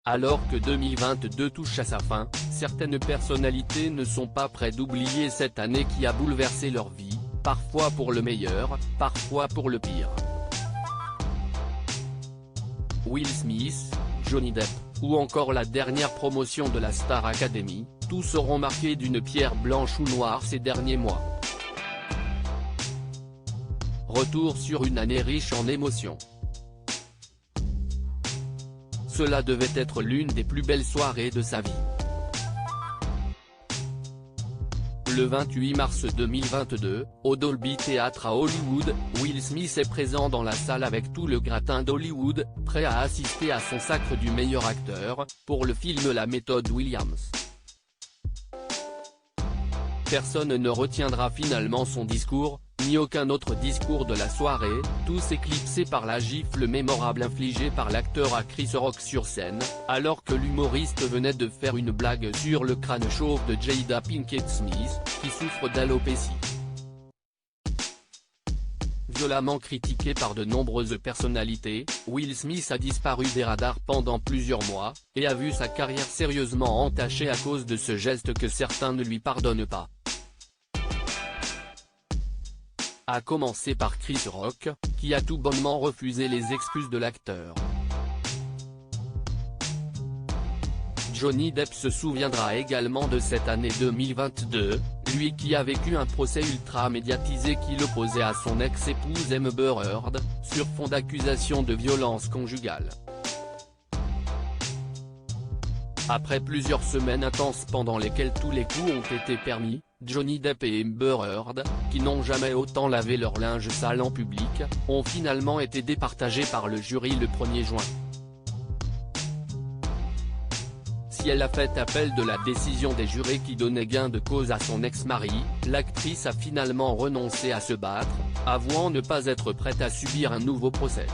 Alors que 2022 touche à sa fin, certaines personnalités ne sont pas près d'oublier cette année qui a bouleversé leur vie, parfois pour le meilleur, parfois pour le pire. Will Smith, Johnny Depp, ou encore la dernière promotion de la Star Academy, tous auront marqué d'une pierre blanche ou noire ces derniers mois. Retour sur une année riche en émotions. Cela devait être l'une des plus belles soirées de sa vie. Le 28 mars 2022, au Dolby Theatre à Hollywood, Will Smith est présent dans la salle avec tout le gratin d'Hollywood, prêt à assister à son sacre du meilleur acteur, pour le film La Méthode Williams. Personne ne retiendra finalement son discours, ni aucun autre discours de la soirée, tous éclipsés par la gifle mémorable infligée par l'acteur à Chris Rock sur scène, alors que l'humoriste venait de faire une blague sur le crâne chauve de Jada Pinkett Smith, qui souffre d'alopécie. Violemment critiqué par de nombreuses personnalités, Will Smith a disparu des radars pendant plusieurs mois, et a vu sa carrière sérieusement entachée à cause de ce geste que certains ne lui pardonnent pas. À commencer par Chris Rock, qui a tout bonnement refusé les excuses de l'acteur. Johnny Depp se souviendra également de cette année 2022, lui qui a vécu un procès ultra médiatisé qui l'opposait à son ex-épouse Amber Heard, sur fond d'accusations de violence conjugale. Après plusieurs semaines intenses pendant lesquelles tous les coups ont été permis, Johnny Depp et Amber Heard, qui n'ont jamais autant lavé leur linge sale en public, ont finalement été départagés par le jury le 1er juin. Si elle a fait appel de la décision des jurés qui donnait gain de cause à son ex-mari, l'actrice a finalement renoncé à se battre, avouant ne pas être prête à subir un nouveau procès.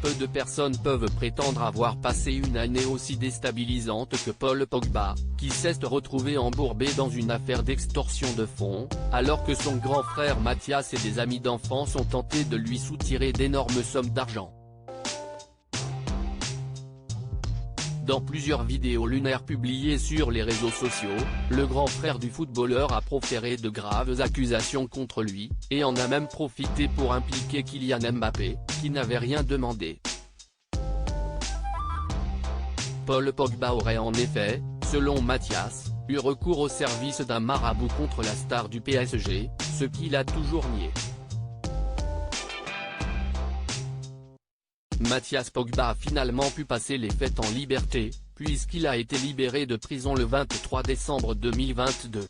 Peu de personnes peuvent prétendre avoir passé une année aussi déstabilisante que Paul Pogba, qui s'est retrouvé embourbé dans une affaire d'extorsion de fonds, alors que son grand frère Mathias et des amis d'enfance ont tenté de lui soutirer d'énormes sommes d'argent. Dans plusieurs vidéos lunaires publiées sur les réseaux sociaux, le grand frère du footballeur a proféré de graves accusations contre lui, et en a même profité pour impliquer Kylian Mbappé, qui n'avait rien demandé. Paul Pogba aurait en effet, selon Mathias, eu recours au service d'un marabout contre la star du PSG, ce qu'il a toujours nié. Mathias Pogba a finalement pu passer les fêtes en liberté, puisqu'il a été libéré de prison le 23 décembre 2022.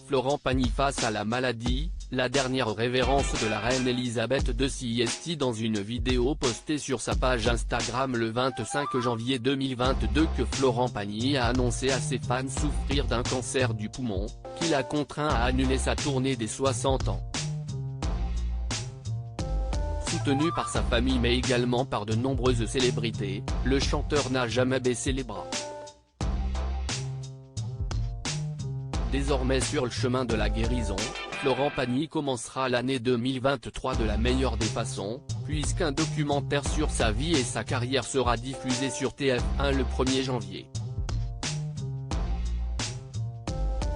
Florent Pagny face à la maladie, la dernière révérence de la reine Elisabeth II s'y dans une vidéo postée sur sa page Instagram le 25 janvier 2022 que Florent Pagny a annoncé à ses fans souffrir d'un cancer du poumon, qui l'a contraint à annuler sa tournée des 60 ans. Soutenu par sa famille mais également par de nombreuses célébrités, le chanteur n'a jamais baissé les bras. Désormais sur le chemin de la guérison, Florent Pagny commencera l'année 2023 de la meilleure des façons, puisqu'un documentaire sur sa vie et sa carrière sera diffusé sur TF1 le 1er janvier.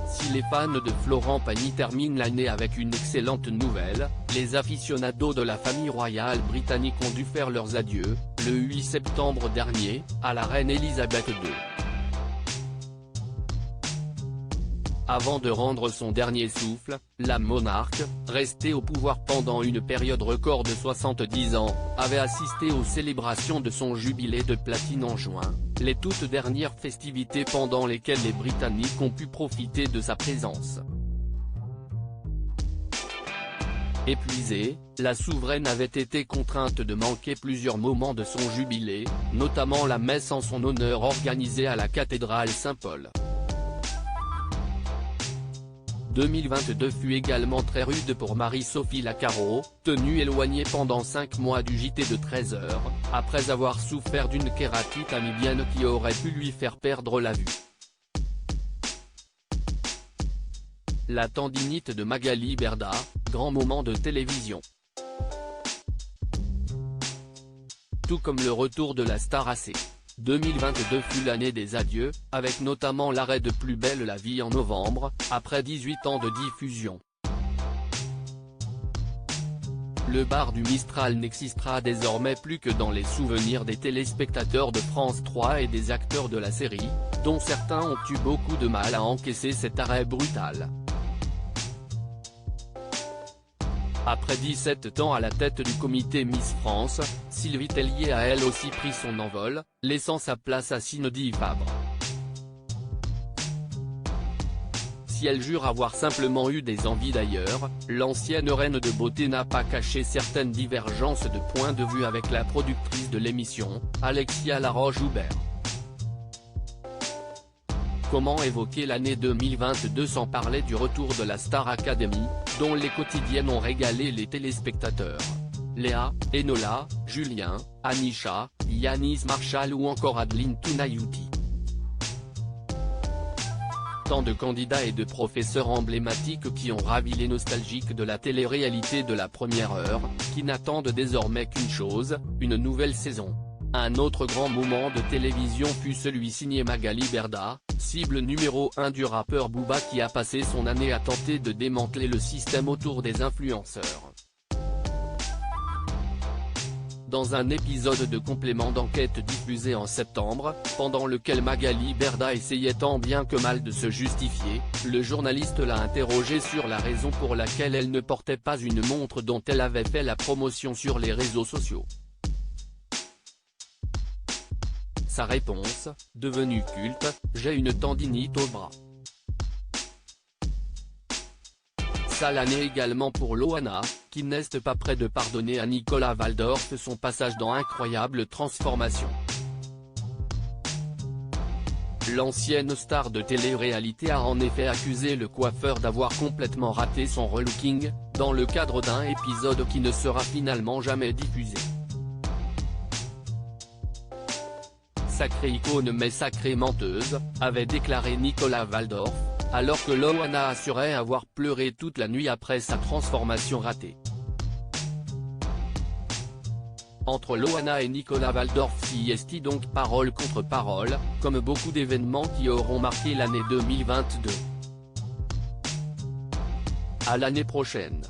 Si les fans de Florent Pagny terminent l'année avec une excellente nouvelle, les aficionados de la famille royale britannique ont dû faire leurs adieux, le 8 septembre dernier, à la reine Elisabeth II. Avant de rendre son dernier souffle, la monarque, restée au pouvoir pendant une période record de 70 ans, avait assisté aux célébrations de son jubilé de platine en juin, les toutes dernières festivités pendant lesquelles les Britanniques ont pu profiter de sa présence. Épuisée, la souveraine avait été contrainte de manquer plusieurs moments de son jubilé, notamment la messe en son honneur organisée à la cathédrale Saint-Paul. 2022 fut également très rude pour Marie-Sophie Lacaro, tenue éloignée pendant 5 mois du JT de 13h, après avoir souffert d'une kératite amibienne qui aurait pu lui faire perdre la vue. La tendinite de Magali Berda, grand moment de télévision. tout comme le retour de la star AC. 2022 fut l'année des adieux, avec notamment l'arrêt de Plus belle la vie en novembre, après 18 ans de diffusion. Le bar du Mistral n'existera désormais plus que dans les souvenirs des téléspectateurs de France 3 et des acteurs de la série, dont certains ont eu beaucoup de mal à encaisser cet arrêt brutal. Après 17 ans à la tête du comité Miss France, Sylvie Tellier a elle aussi pris son envol, laissant sa place à Cindy Fabre. Si elle jure avoir simplement eu des envies d'ailleurs, l'ancienne reine de beauté n'a pas caché certaines divergences de point de vue avec la productrice de l'émission, Alexia Laroche-Joubert. Comment évoquer l'année 2022 sans parler du retour de la Star Academy, dont les quotidiennes ont régalé les téléspectateurs. Léa, Enola, Julien, Anisha, Yanis Marshall ou encore Adeline Tounayouti. Tant de candidats et de professeurs emblématiques qui ont ravi les nostalgiques de la télé-réalité de la première heure, qui n'attendent désormais qu'une chose, une nouvelle saison. Un autre grand moment de télévision fut celui signé Magali Berda, cible numéro 1 du rappeur Booba qui a passé son année à tenter de démanteler le système autour des influenceurs. Dans un épisode de complément d'enquête diffusé en septembre, pendant lequel Magali Berda essayait tant bien que mal de se justifier, le journaliste l'a interrogée sur la raison pour laquelle elle ne portait pas une montre dont elle avait fait la promotion sur les réseaux sociaux. Sa réponse, devenue culte, « J'ai une tendinite au bras ». Sale année également pour Loana, qui n'est pas près de pardonner à Nicolas Waldorf son passage dans Incroyable Transformation. L'ancienne star de télé-réalité a en effet accusé le coiffeur d'avoir complètement raté son relooking, dans le cadre d'un épisode qui ne sera finalement jamais diffusé. Sacrée icône mais sacrée menteuse, avait déclaré Nicolas Waldorf, alors que Loana assurait avoir pleuré toute la nuit après sa transformation ratée. Entre Loana et Nicolas Waldorf CIST donc parole contre parole, comme beaucoup d'événements qui auront marqué l'année 2022. À l'année prochaine.